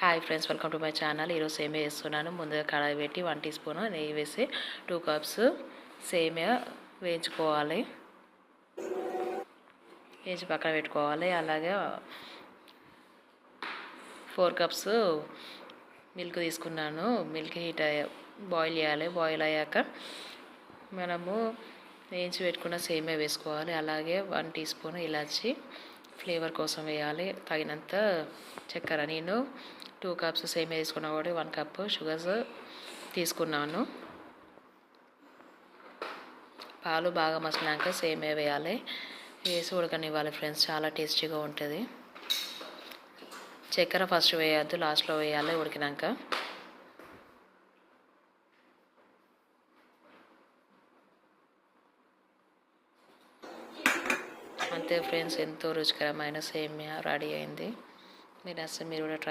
Hi friends, welcome to my channel. ఈరోజు సేమియా వేస్తున్నాను. ముందుగా కడాయి పెట్టి 1 టీ స్పూన్ నెయ్యి వేసి 2 కప్స్ సేమియా వేయించుకోవాలి. వేయించి పక్కన పెట్టుకోవాలి. అలాగే 4 కప్స్ మిల్క్ తీసుకున్నాను. మిల్క్ బాయిల్ చేయాలి. బాయిల్ అయ్యాక మనము వేయించి పెట్టుకున్న సేమియా వేసుకోవాలి. అలాగే 1 టీ స్పూన్ ఇలాచి ఫ్లేవర్ కోసం వేయాలి. తగినంత చక్కెర. నేను 2 కప్స్ సేమియా తీసుకున్నా కూడా 1 కప్ షుగర్స్ తీసుకున్నాను. పాలు బాగా మసిలినాక సేమియా వేయాలి. వేసి ఉడకనివ్వాలి ఫ్రెండ్స్. చాలా టేస్టీగా ఉంటుంది. చక్కెర ఫస్ట్ వేయద్దు, లాస్ట్లో వేయాలి ఉడికినాక. అంతే ఫ్రెండ్స్, ఎంతో రుచికరమైన సేమియా రెడీ అయింది. మీరు కూడా ట్రై